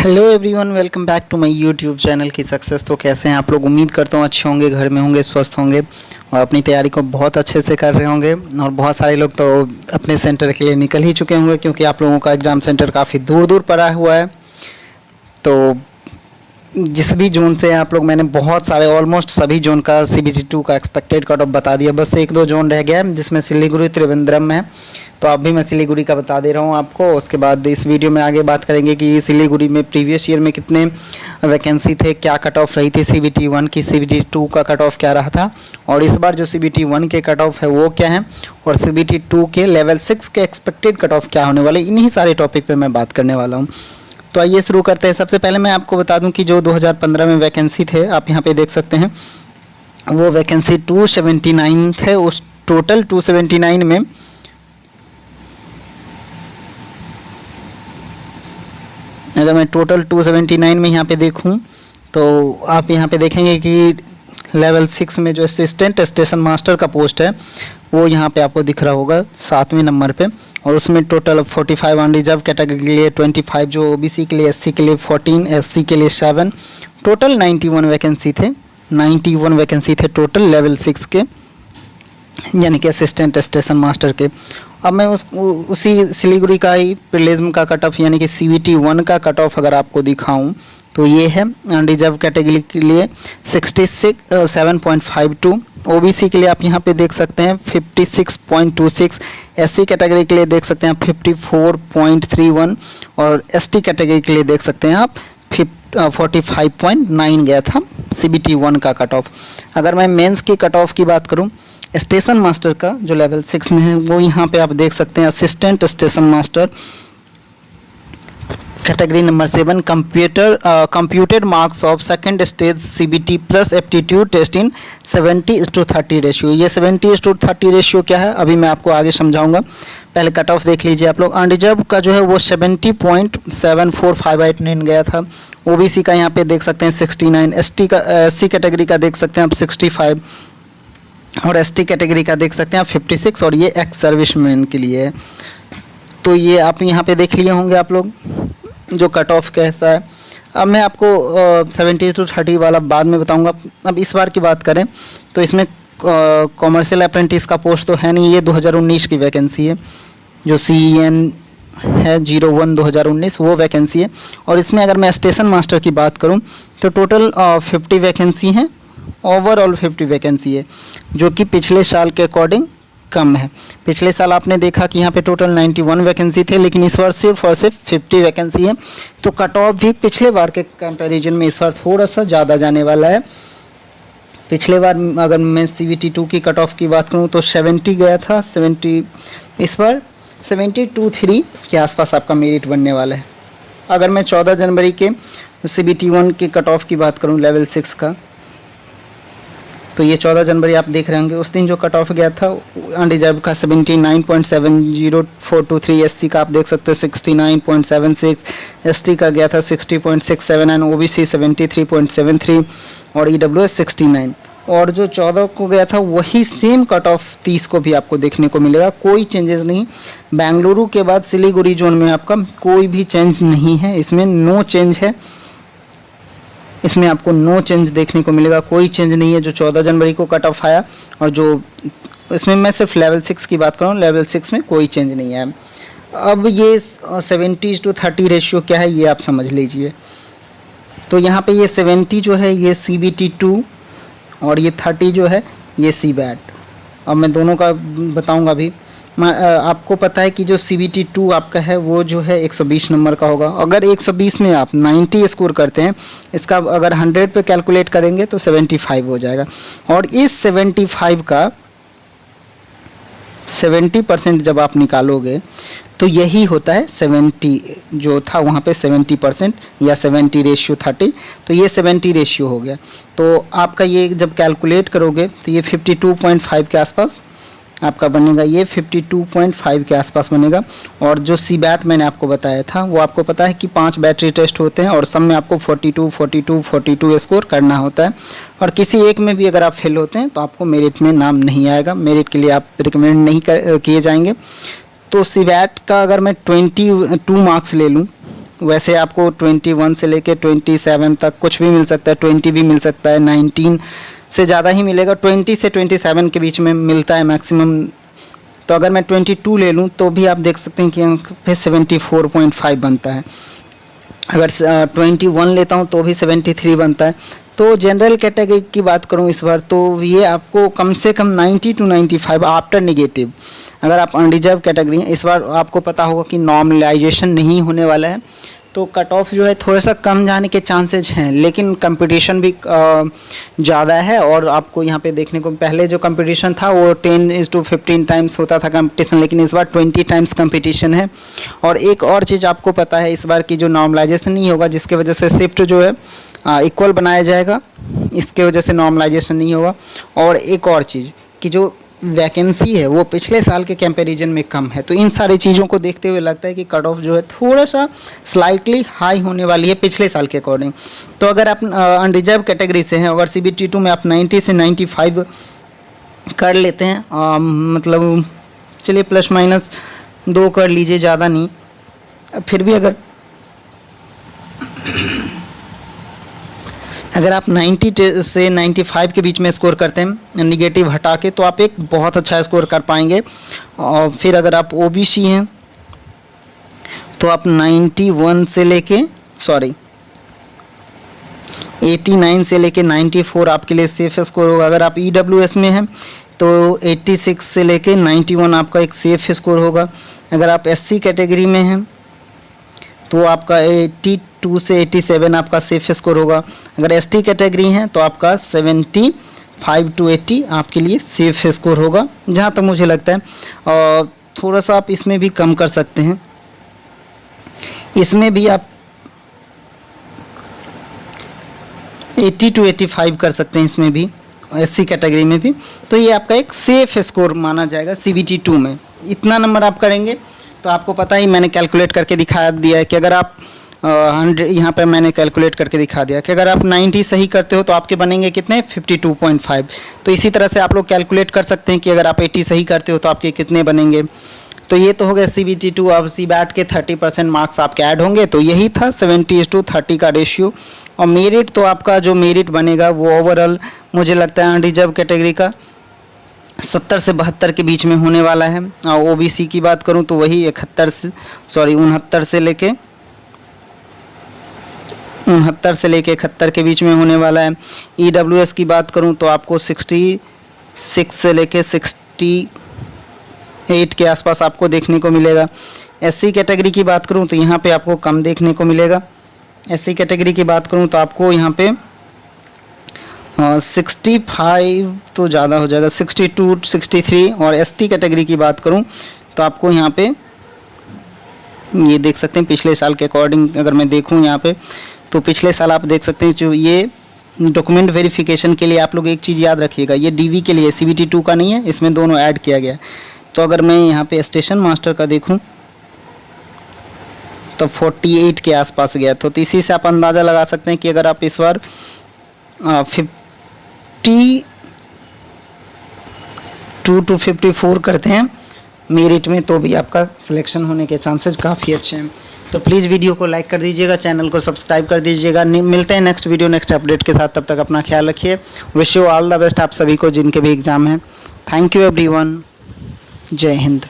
Hello everyone, welcome back to my YouTube channel की success. तो कैसे हैं आप लोग? उम्मीद करता हूँ अच्छे होंगे, घर में होंगे, स्वस्थ होंगे और अपनी तैयारी को बहुत अच्छे से कर रहे होंगे। और बहुत सारे लोग तो अपने सेंटर के लिए निकल ही चुके होंगे, क्योंकि आप लोगों का एग्ज़ाम सेंटर काफ़ी दूर दूर पड़ा हुआ है। तो जिस भी जोन से आप लोग, मैंने बहुत सारे ऑलमोस्ट सभी जोन का CBT2 का एक्सपेक्टेड कट ऑफ बता दिया। बस एक दो जोन रह गया है जिसमें सिलीगुड़ी त्रिवेंद्रम है। तो अभी मैं सिलीगुड़ी का बता दे रहा हूँ आपको। उसके बाद इस वीडियो में आगे बात करेंगे कि सिलीगुड़ी में प्रीवियस ईयर में कितने वैकेंसी थे, क्या कट ऑफ रही थी CBT1 की, CBT2 का कट ऑफ क्या रहा था, और इस बार जो CBT1 के कट ऑफ है वो क्या है, और CBT2 के लेवल 6 के एक्सपेक्टेड कट ऑफ क्या होने वाले। इन्हीं सारे टॉपिक पर मैं बात करने वाला हूँ। तो आइए शुरू करते हैं। सबसे पहले मैं आपको बता दूं कि जो 2015 में वैकेंसी थे, आप यहाँ पे देख सकते हैं, वो वैकेंसी 279 थे। उस टोटल 279 में अगर मैं टोटल 279 में यहाँ पे देखूँ तो आप यहाँ पे देखेंगे कि लेवल 6 में जो असिस्टेंट स्टेशन मास्टर का पोस्ट है वो यहाँ पे आपको दिख रहा होगा 7वें नंबर पे। और उसमें टोटल 45 अनरिजर्व कैटेगरी के लिए 25, जो OBC के लिए, SC के लिए 14, SC के लिए 7, टोटल 91 वैकेंसी थे। 91 वैकेंसी थे टोटल लेवल 6 के, यानी कि असिस्टेंट स्टेशन मास्टर के। अब मैं उसी सिलीगुड़ी का ही प्रीलिम्स का कट ऑफ, यानी कि CBT1 का कट ऑफ अगर आपको दिखाऊं तो ये है अनरिजर्व कैटेगरी के लिए 67.52, OBC के लिए आप यहाँ पे देख सकते हैं 56.26, SC कैटेगरी के लिए देख सकते हैं 54.31 और ST कैटेगरी के लिए देख सकते हैं आप 45.9 गया था CBT1 का कट ऑफ। अगर मैं मेंस की कट ऑफ की बात करूं, स्टेशन मास्टर का जो लेवल 6 में है वो यहाँ पे आप देख सकते हैं assistant station master category number 7, computed marks of second stage CBT plus aptitude test in 70:30 ratio. ये 70:30 रेशियो क्या है अभी मैं आपको आगे समझाऊंगा। पहले कट ऑफ देख लीजिए आप लोग। अनरिजर्व का जो है वो 70.7458 गया था। OBC का यहाँ पे देख सकते हैं 69, SC कैटेगरी का देख सकते हैं आप 65 और ST कैटेगरी का देख सकते हैं आप 56, और ये एक्स सर्विसमैन के लिए है। तो ये आप यहाँ पे देख लिए होंगे आप लोग जो कट ऑफ कैसा है। अब मैं आपको 70:30 वाला बाद में बताऊंगा। अब इस बार की बात करें तो इसमें कॉमर्शियल अप्रेंटिस का पोस्ट तो है नहीं, ये 2019 की वैकेंसी है, जो CEN है 01/2019 वो वैकेंसी है। और इसमें अगर मैं स्टेशन मास्टर की बात करूं तो टोटल 50 वैकेंसी हैं, ओवरऑल 50 वैकेंसी है, जो कि पिछले साल के अकॉर्डिंग कम है। पिछले साल आपने देखा कि यहाँ पे टोटल 91 वैकेंसी थे, लेकिन इस बार सिर्फ और सिर्फ 50 वैकेंसी है। तो कट ऑफ भी पिछले बार के कंपैरिजन में इस बार थोड़ा सा ज़्यादा जाने वाला है। पिछले बार अगर मैं CBT2 की कट ऑफ की बात करूँ तो 70 गया था, 70, इस बार 72.3 के आसपास आपका मेरिट बनने वाला है। अगर मैं 14 जनवरी के CBT1 की कट ऑफ की बात करूँ लेवल 6 का, तो ये 14 जनवरी आप देख रहे होंगे, उस दिन जो कट ऑफ गया था अनरिजर्व का 79.70423, SC का आप देख सकते हैं 69.76, ST का गया था 60.67 एंड OBC 73.73 और EWS 69। और जो 14 को गया था वही सेम कट ऑफ 30 को भी आपको देखने को मिलेगा। कोई चेंजेस नहीं। बेंगलुरु के बाद सिलीगुड़ी जोन में आपका कोई भी चेंज नहीं है, इसमें नो चेंज है, इसमें आपको नो चेंज देखने को मिलेगा। कोई चेंज नहीं है जो 14 जनवरी को कट ऑफ आया, और जो इसमें मैं सिर्फ लेवल 6 की बात करूँ, लेवल 6 में कोई चेंज नहीं है। अब ये 70:30 रेशियो क्या है ये आप समझ लीजिए। तो यहाँ पे ये 70 जो है ये CBT2 और ये 30 जो है ये CBAT। अब मैं दोनों का बताऊँगा अभी। आपको पता है कि जो CBT2 आपका है वो जो है 120 नंबर का होगा। अगर 120 में आप 90 स्कोर करते हैं, इसका अगर 100 पे कैलकुलेट करेंगे तो 75 हो जाएगा। और इस 75 का 70% जब आप निकालोगे तो यही होता है 70, जो था वहाँ पे 70% या 70:30, तो ये 70 रेशियो हो गया। तो आपका ये जब कैलकुलेट करोगे तो ये 52.5 के आसपास आपका बनेगा, ये 52.5 के आसपास बनेगा। और जो CBAT मैंने आपको बताया था वो आपको पता है कि 5 बैटरी टेस्ट होते हैं और सब में आपको 42 स्कोर करना होता है। और किसी एक में भी अगर आप फेल होते हैं तो आपको मेरिट में नाम नहीं आएगा, मेरिट के लिए आप रिकमेंड नहीं किए जाएंगे। तो CBAT का अगर मैं 22 मार्क्स ले लूँ वैसे आपको 21 से लेके 27 तक कुछ भी मिल सकता है, 20 भी मिल सकता है, 19 से ज़्यादा ही मिलेगा, 20 से 27 के बीच में मिलता है मैक्सिमम। तो अगर मैं 22 ले लूँ तो भी आप देख सकते हैं कि अंक पे 74.5 बनता है। अगर 21 लेता हूँ तो भी 73 बनता है। तो जनरल कैटेगरी की बात करूँ इस बार, तो ये आपको कम से कम 90 to 95 आफ्टर निगेटिव। अगर आप अनरिजर्व कैटेगरी हैं, इस बार आपको पता होगा कि नॉर्मलाइजेशन नहीं होने वाला है, तो कट ऑफ जो है थोड़ा सा कम जाने के चांसेज हैं, लेकिन कंपटीशन भी ज़्यादा है। और आपको यहाँ पे देखने को, पहले जो कंपटीशन था वो 10:15 टाइम्स होता था कंपटीशन, लेकिन इस बार 20 टाइम्स कंपटीशन है। और एक और चीज़ आपको पता है इस बार की जो नॉर्मलाइजेशन नहीं होगा, जिसके वजह से शिफ्ट जो है इक्वल बनाया जाएगा, इसके वजह से नॉर्मलाइजेशन नहीं होगा। और एक और चीज़ कि जो वैकेंसी है वो पिछले साल के कंपैरिजन में कम है। तो इन सारी चीज़ों को देखते हुए लगता है कि कट ऑफ जो है थोड़ा सा स्लाइटली हाई होने वाली है पिछले साल के अकॉर्डिंग। तो अगर आप अनरिजर्व कैटेगरी से हैं, अगर CBT2 में आप 90 से 95 कर लेते हैं, मतलब चलिए प्लस माइनस 2 कर लीजिए, ज़्यादा नहीं। फिर भी अगर आप 90 से 95 के बीच में स्कोर करते हैं निगेटिव हटा के, तो आप एक बहुत अच्छा स्कोर कर पाएंगे। और फिर अगर आप OBC हैं तो आप 91 से लेके 89 से लेके 94 आपके लिए सेफ स्कोर होगा। अगर आप EWS में हैं तो 86 से लेके 91 आपका एक सेफ स्कोर होगा। अगर आप SC कैटेगरी में हैं तो आपका 82 से 87 आपका सेफ स्कोर होगा। अगर ST कैटेगरी हैं तो आपका 75 to 80 आपके लिए सेफ स्कोर होगा, जहाँ तक मुझे लगता है। और थोड़ा सा आप इसमें भी कम कर सकते हैं, इसमें भी आप 80 to 85 कर सकते हैं, इसमें भी SC कैटेगरी में भी। तो ये आपका एक सेफ स्कोर माना जाएगा CBT2 में। इतना नंबर आप करेंगे तो आपको पता ही, मैंने कैलकुलेट करके दिखा दिया है कि अगर आप 100, यहाँ पर मैंने कैलकुलेट करके दिखा दिया कि अगर आप 90 सही करते हो तो आपके बनेंगे कितने 52.5। तो इसी तरह से आप लोग कैलकुलेट कर सकते हैं कि अगर आप 80 सही करते हो तो आपके कितने बनेंगे। तो ये तो हो गया CBT2। अब CBAT के 30% मार्क्स आपके ऐड होंगे, तो यही था 70:30 का रेशियो। और मेरिट तो आपका जो मेरिट बनेगा वो ओवरऑल मुझे लगता है अनरिजर्व कैटेगरी का 70 से 72 के बीच में होने वाला है। और OBC की बात करूं तो वही 69 से लेके 71 के बीच में होने वाला है। EWS की बात करूं तो आपको 66 से लेके 68 के आसपास आपको देखने को मिलेगा। SC कैटेगरी की बात करूं तो यहाँ पे आपको कम देखने को मिलेगा। SC कैटेगरी की बात करूं तो आपको यहाँ पे 65 तो ज़्यादा हो जाएगा, 62 63। और ST कैटेगरी की बात करूं तो आपको यहाँ पे ये देख सकते हैं पिछले साल के अकॉर्डिंग अगर मैं देखूं यहाँ पे, तो पिछले साल आप देख सकते हैं जो ये डॉक्यूमेंट वेरिफिकेशन के लिए आप लोग एक चीज़ याद रखिएगा, ये DV के लिए CBT2 का नहीं है, इसमें दोनों ऐड किया गया है। तो अगर मैं यहाँ पे स्टेशन मास्टर का देखूं तो 48 के आसपास गया। तो इसी से आप अंदाज़ा लगा सकते हैं कि अगर आप इस बार 52 to 54 करते हैं मेरिट में, तो भी आपका सिलेक्शन होने के चांसेस काफ़ी अच्छे हैं। तो प्लीज़ वीडियो को लाइक कर दीजिएगा, चैनल को सब्सक्राइब कर दीजिएगा। मिलते हैं नेक्स्ट वीडियो नेक्स्ट अपडेट के साथ, तब तक अपना ख्याल रखिए। Wish you all the best आप सभी को जिनके भी एग्ज़ाम हैं। थैंक यू एवरीवन, जय हिंद।